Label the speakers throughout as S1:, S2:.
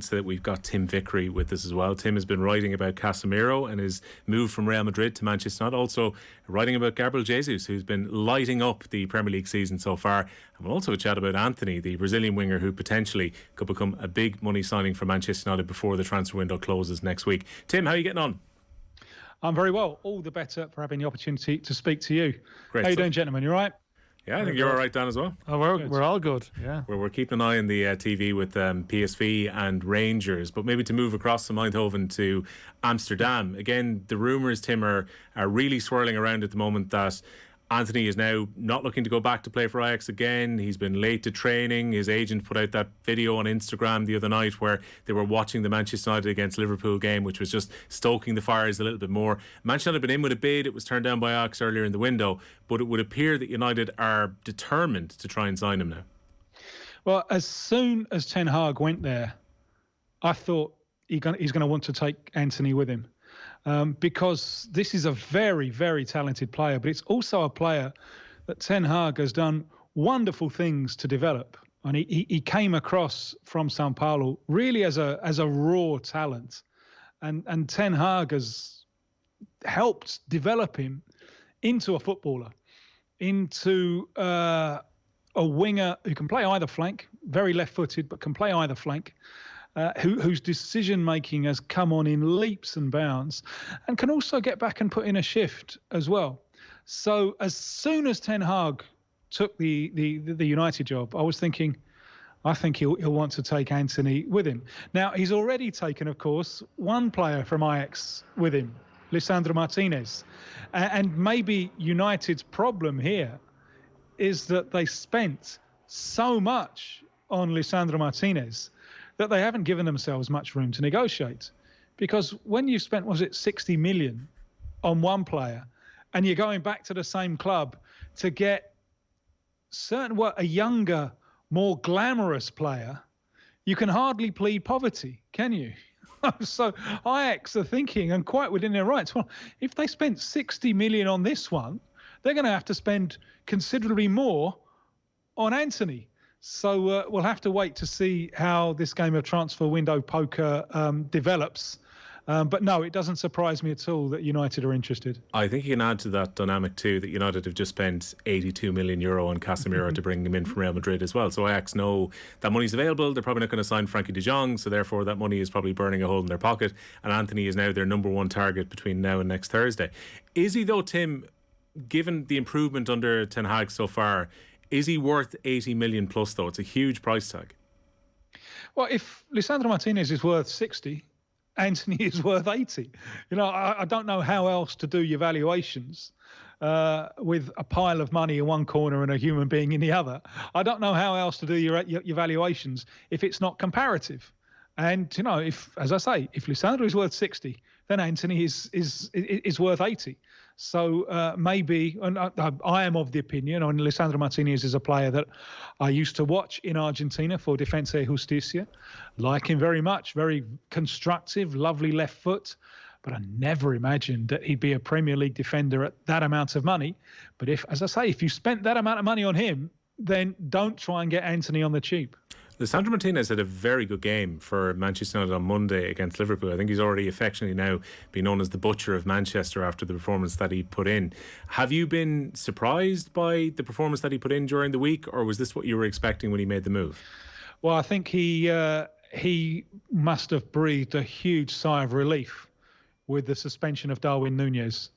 S1: So that we've got Tim Vickery with us as well. Tim has been writing about Casemiro and his move from Real Madrid to Manchester United. Also writing about Gabriel Jesus, who's been lighting up the Premier League season so far. And we'll also chat about Antony, the Brazilian winger who potentially could become a big money signing for Manchester United before the transfer window closes next week. Tim, how are you getting on?
S2: I'm very well. All the better for having the opportunity to speak to you.
S1: Great.
S2: How you doing, gentlemen? You all right?
S1: Yeah, I think you're all right, Dan, as well.
S3: Oh, we're all good, yeah.
S1: We're keeping an eye on the TV with PSV and Rangers, but maybe to move across from Eindhoven to Amsterdam. Again, the rumours, Tim, are really swirling around at the moment that Antony is now not looking to go back to play for Ajax again. He's been late to training. His agent put out that video on Instagram the other night where they were watching the Manchester United against Liverpool game, which was just stoking the fires a little bit more. Manchester United had been in with a bid. It was turned down by Ajax earlier in the window, but it would appear that United are determined to try and sign him now.
S2: Well, as soon as Ten Hag went there, I thought he's going to want to take Antony with him. Because this is a very, very talented player, but it's also a player that Ten Hag has done wonderful things to develop. And he came across from Sao Paulo really as a raw talent. And Ten Hag has helped develop him into a footballer, into a winger who can play either flank, very left-footed, but can play either flank. Whose decision-making has come on in leaps and bounds and can also get back and put in a shift as well. So as soon as Ten Hag took the United job, I was thinking, I think he'll want to take Antony with him. Now, he's already taken, of course, one player from Ajax with him, Lisandro Martinez. And maybe United's problem here is that they spent so much on Lisandro Martinez that they haven't given themselves much room to negotiate. Because when you spent, 60 million on one player, and you're going back to the same club to get a younger, more glamorous player, you can hardly plead poverty, can you? So Ajax are thinking, and quite within their rights, well, if they spent 60 million on this one, they're going to have to spend considerably more on Antony. So we'll have to wait to see how this game of transfer window poker develops. But no, it doesn't surprise me at all that United are interested.
S1: I think you can add to that dynamic too that United have just spent €82 million on Casemiro to bring him in from Real Madrid as well. So Ajax know that money's available. They're probably not going to sign Frankie de Jong, so therefore that money is probably burning a hole in their pocket. And Antony is now their number one target between now and next Thursday. Is he though, Tim, given the improvement under Ten Hag so far, is he worth 80 million plus though? It's a huge price tag.
S2: Well, if Lisandro Martinez is worth 60, Antony is worth 80. I don't know how else to do your valuations with a pile of money in one corner and a human being in the other. I don't know how else to do your valuations if it's not comparative. And, if Lisandro is worth 60, then Antony is worth 80. So maybe, and I am of the opinion, Lisandro Martinez is a player that I used to watch in Argentina for Defensa y Justicia. Like him very much, very constructive, lovely left foot. But I never imagined that he'd be a Premier League defender at that amount of money. But if you spent that amount of money on him, then don't try and get Antony on the cheap.
S1: Lisandro Martinez had a very good game for Manchester United on Monday against Liverpool. I think he's already affectionately now been known as the Butcher of Manchester after the performance that he put in. Have you been surprised by the performance that he put in during the week, or was this what you were expecting when he made the move?
S2: Well, I think he must have breathed a huge sigh of relief with the suspension of Darwin Núñez,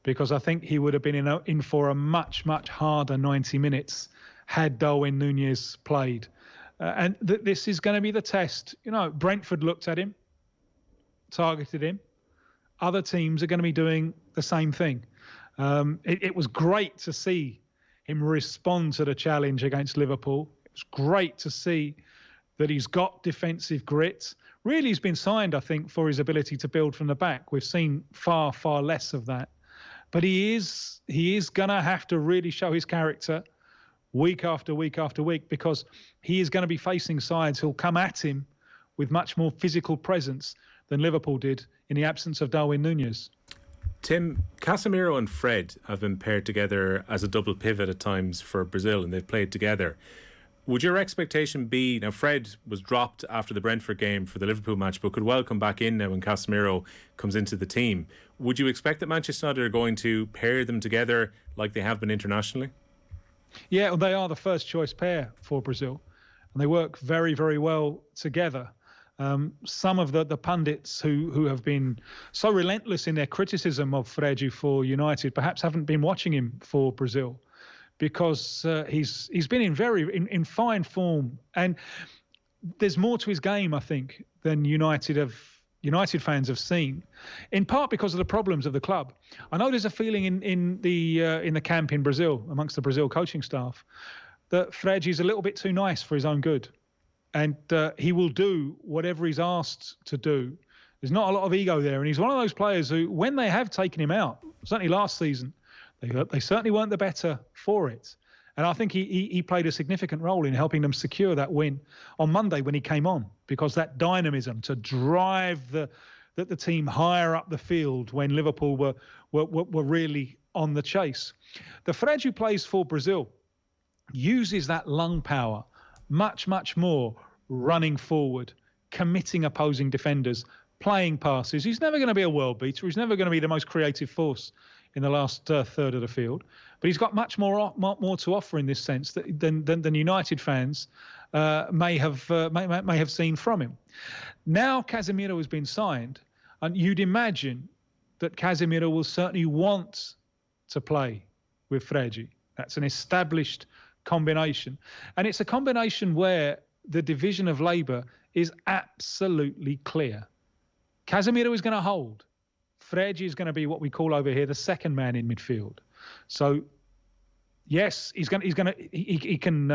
S2: because I think he would have been in for a much, much harder 90 minutes had Darwin Núñez played. And this is going to be the test. Brentford looked at him, targeted him. Other teams are going to be doing the same thing. It was great to see him respond to the challenge against Liverpool. It was great to see that he's got defensive grit. Really, he's been signed, I think, for his ability to build from the back. We've seen far, far less of that. But he is going to have to really show his character week after week after week, because he is going to be facing sides who'll come at him with much more physical presence than Liverpool did in the absence of Darwin Núñez.
S1: Tim, Casemiro and Fred have been paired together as a double pivot at times for Brazil, and they've played together. Would your expectation be, now Fred was dropped after the Brentford game for the Liverpool match, but could well come back in now when Casemiro comes into the team. Would you expect that Manchester United are going to pair them together like they have been internationally?
S2: Yeah, well, they are the first choice pair for Brazil, and they work very, very well together. Some of the pundits who have been so relentless in their criticism of Fred for United perhaps haven't been watching him for Brazil, because he's been in fine form, and there's more to his game, I think, than United fans have seen, in part because of the problems of the club. I know there's a feeling in the camp in Brazil, amongst the Brazil coaching staff, that Fred is a little bit too nice for his own good, and he will do whatever he's asked to do. There's not a lot of ego there, and he's one of those players who, when they have taken him out, certainly last season, they certainly weren't the better for it. And I think he played a significant role in helping them secure that win on Monday when he came on, because that dynamism to drive the team higher up the field when Liverpool were really on the chase. The Fred who plays for Brazil uses that lung power much, much more, running forward, committing opposing defenders, playing passes. He's never going to be a world beater. He's never going to be the most creative force in the last third of the field, but he's got much more to offer in this sense than United fans may have seen from him. Now Casemiro has been signed, and you'd imagine that Casemiro will certainly want to play with Fred. That's an established combination, and it's a combination where the division of labour is absolutely clear. Casemiro is going to hold. Fred is going to be what we call over here the second man in midfield. So, yes, he can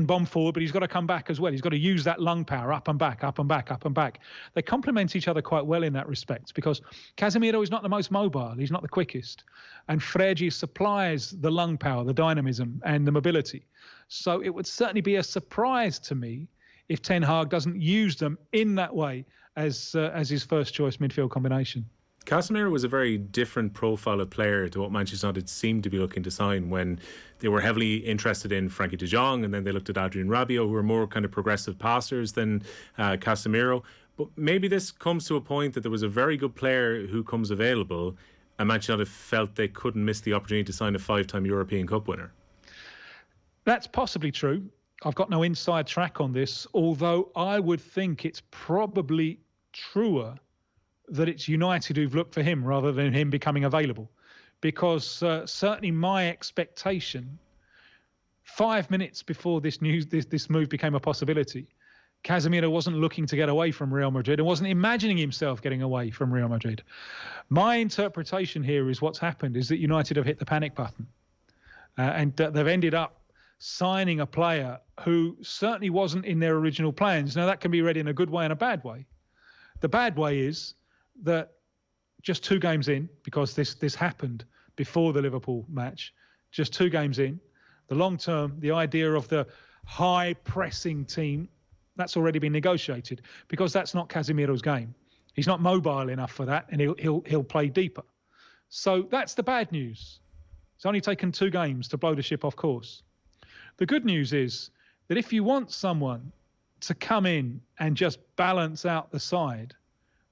S2: bomb forward, but he's got to come back as well. He's got to use that lung power, up and back, up and back, up and back. They complement each other quite well in that respect, because Casemiro is not the most mobile. He's not the quickest. And Fred supplies the lung power, the dynamism, and the mobility. So it would certainly be a surprise to me if Ten Hag doesn't use them in that way as his first choice midfield combination.
S1: Casemiro was a very different profile of player to what Manchester United seemed to be looking to sign when they were heavily interested in Frankie de Jong, and then they looked at Adrien Rabiot, who were more kind of progressive passers than Casemiro. But maybe this comes to a point that there was a very good player who comes available, and Manchester United felt they couldn't miss the opportunity to sign a 5-time European Cup winner.
S2: That's possibly true. I've got no inside track on this, although I would think it's probably truer that it's United who've looked for him rather than him becoming available, because certainly my expectation 5 minutes before this move became a possibility, Casemiro wasn't looking to get away from Real Madrid and wasn't imagining himself getting away from Real Madrid. My interpretation here is what's happened is that United have hit the panic button, and they've ended up signing a player who certainly wasn't in their original plans. Now, that can be read in a good way and a bad way. The bad way is that just 2 games in, because this happened before the Liverpool match, just 2 games in, the long term, the idea of the high pressing team, that's already been negotiated, because that's not Casemiro's game. He's not mobile enough for that, and he'll play deeper. So that's the bad news. It's only taken 2 games to blow the ship off course. The good news is that if you want someone to come in and just balance out the side,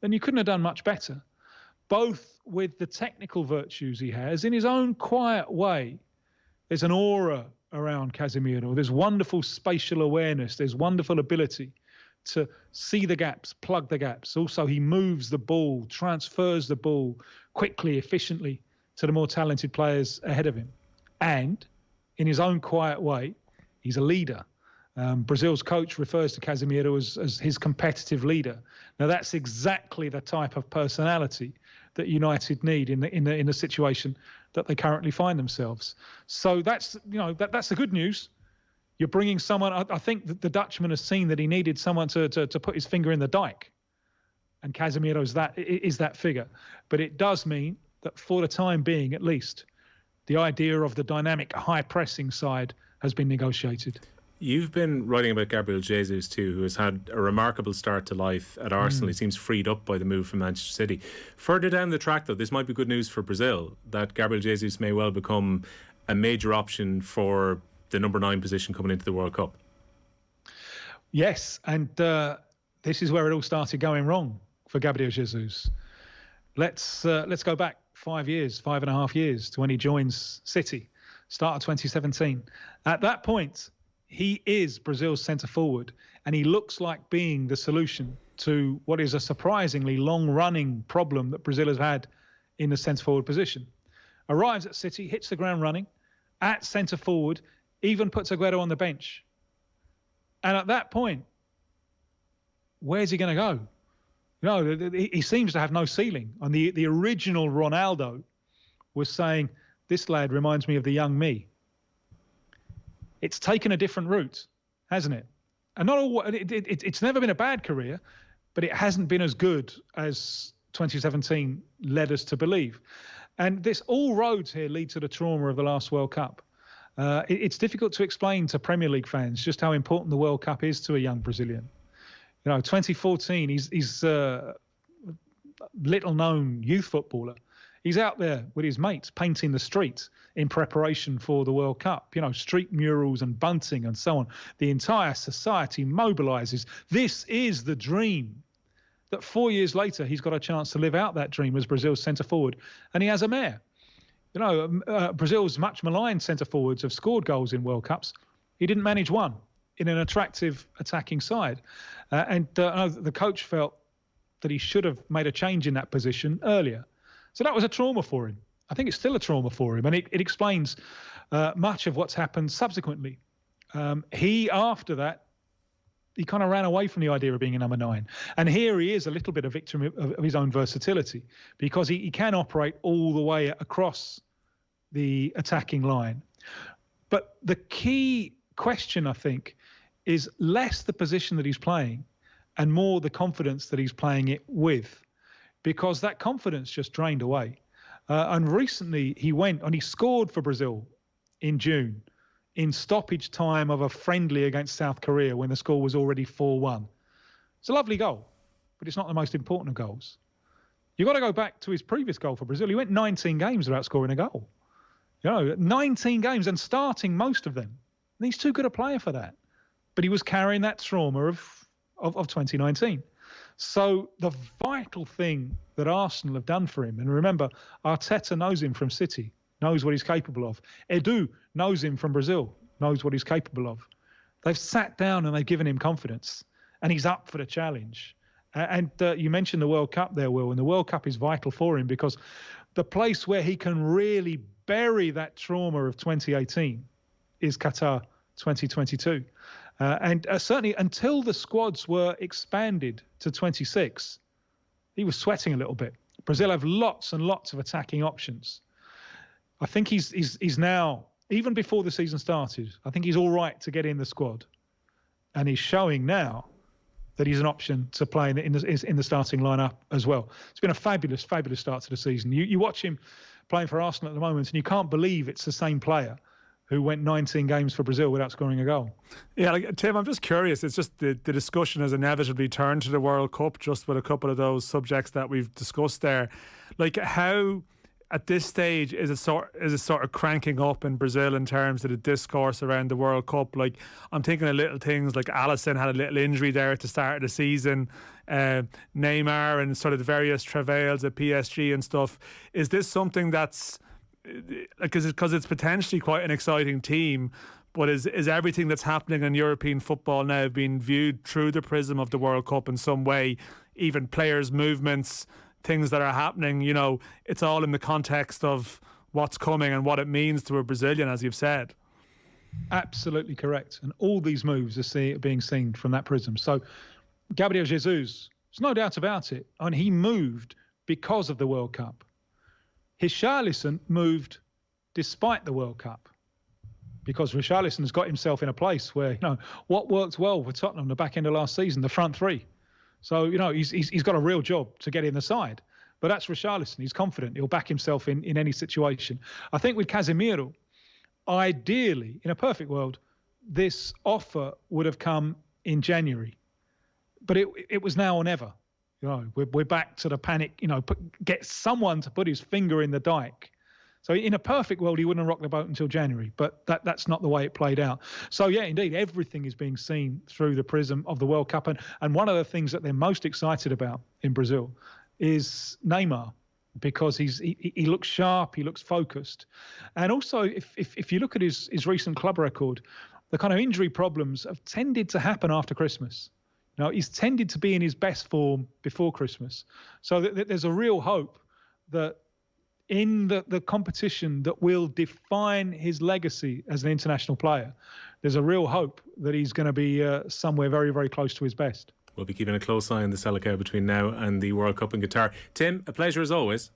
S2: then you couldn't have done much better, both with the technical virtues he has. In his own quiet way, there's an aura around Casemiro. There's wonderful spatial awareness. There's wonderful ability to see the gaps, plug the gaps. Also, he moves the ball, transfers the ball quickly, efficiently to the more talented players ahead of him. And in his own quiet way, he's a leader. Brazil's coach refers to Casemiro as his competitive leader. Now, that's exactly the type of personality that United need in the situation that they currently find themselves. So that's the good news. You're bringing someone. I think that the Dutchman has seen that he needed someone to put his finger in the dike, and Casemiro is that figure. But it does mean that for the time being, at least, the idea of the dynamic high pressing side has been negotiated.
S1: You've been writing about Gabriel Jesus too, who has had a remarkable start to life at Arsenal. He seems freed up by the move from Manchester City. Further down the track, though, this might be good news for Brazil, that Gabriel Jesus may well become a major option for the number 9 position coming into the World Cup.
S2: Yes, and this is where it all started going wrong for Gabriel Jesus. Let's go back 5.5 years to when he joins City, start of 2017. At that point, he is Brazil's centre forward, and he looks like being the solution to what is a surprisingly long-running problem that Brazil has had in the centre forward position. Arrives at City, hits the ground running, at centre forward, even puts Agüero on the bench. And at that point, where's he going to go? No, he seems to have no ceiling. And the original Ronaldo was saying, this lad reminds me of the young me. It's taken a different route, hasn't it? And not all. It's never been a bad career, but it hasn't been as good as 2017 led us to believe. And all roads here lead to the trauma of the last World Cup. It's difficult to explain to Premier League fans just how important the World Cup is to a young Brazilian. 2014, he's a little-known youth footballer. He's out there with his mates painting the streets in preparation for the World Cup. Street murals and bunting and so on. The entire society mobilises. This is the dream. That 4 years later, he's got a chance to live out that dream as Brazil's centre-forward. And he has a mare. Brazil's much maligned centre-forwards have scored goals in World Cups. He didn't manage one in an attractive attacking side. And the coach felt that he should have made a change in that position earlier. So that was a trauma for him. I think it's still a trauma for him. And it explains much of what's happened subsequently. After that, he kind of ran away from the idea of being a number 9. And here he is a little bit a victim of his own versatility, because he can operate all the way across the attacking line. But the key question, I think, is less the position that he's playing and more the confidence that he's playing it with, because that confidence just drained away. And recently he scored for Brazil in June in stoppage time of a friendly against South Korea when the score was already 4-1. It's a lovely goal, but it's not the most important of goals. You've got to go back to his previous goal for Brazil. He went 19 games without scoring a goal. 19 games and starting most of them. And he's too good a player for that. But he was carrying that trauma of 2019. So the vital thing that Arsenal have done for him, and remember, Arteta knows him from City, knows what he's capable of. Edu knows him from Brazil, knows what he's capable of. They've sat down and they've given him confidence, and he's up for the challenge. And you mentioned the World Cup there, Will, and the World Cup is vital for him, because the place where he can really bury that trauma of 2018 is Qatar 2022. And certainly until the squads were expanded to 26, he was sweating a little bit. Brazil have lots and lots of attacking options. I think he's now, even before the season started, I think he's all right to get in the squad. And he's showing now that he's an option to play in the starting lineup as well. It's been a fabulous, fabulous start to the season. You watch him playing for Arsenal at the moment, and you can't believe it's the same player who went 19 games for Brazil without scoring a goal.
S3: Yeah, Tim, I'm just curious. It's just the discussion has inevitably turned to the World Cup, just with a couple of those subjects that we've discussed there. How, at this stage, is it sort of cranking up in Brazil in terms of the discourse around the World Cup? I'm thinking of little things like Alisson had a little injury there at the start of the season, Neymar and sort of the various travails at PSG and stuff. Is this something that's because it's potentially quite an exciting team, but is everything that's happening in European football now being viewed through the prism of the World Cup in some way? Even players' movements, things that are happening, it's all in the context of what's coming and what it means to a Brazilian, as you've said.
S2: Absolutely correct. And all these moves are being seen from that prism. So Gabriel Jesus, there's no doubt about it. And he moved because of the World Cup. Richarlison moved despite the World Cup, because Richarlison has got himself in a place where, what worked well for Tottenham the back end of last season, the front three. So, he's got a real job to get in the side. But that's Richarlison. He's confident. He'll back himself in any situation. I think with Casemiro, ideally, in a perfect world, this offer would have come in January. But it was now or never. We're back to the panic, get someone to put his finger in the dike So in a perfect world, he wouldn't have rocked the boat until January, but that's not the way it played out. So yeah, indeed, everything is being seen through the prism of the World Cup. And one of the things that they're most excited about in Brazil is Neymar, because he looks sharp, he looks focused. And also, if you look at his recent club record, the kind of injury problems have tended to happen after Christmas. Now, he's tended to be in his best form before Christmas. So there's a real hope that in the competition that will define his legacy as an international player, there's a real hope that he's going to be somewhere very, very close to his best.
S1: We'll be keeping a close eye on the Selecao between now and the World Cup in Qatar. Tim, a pleasure as always.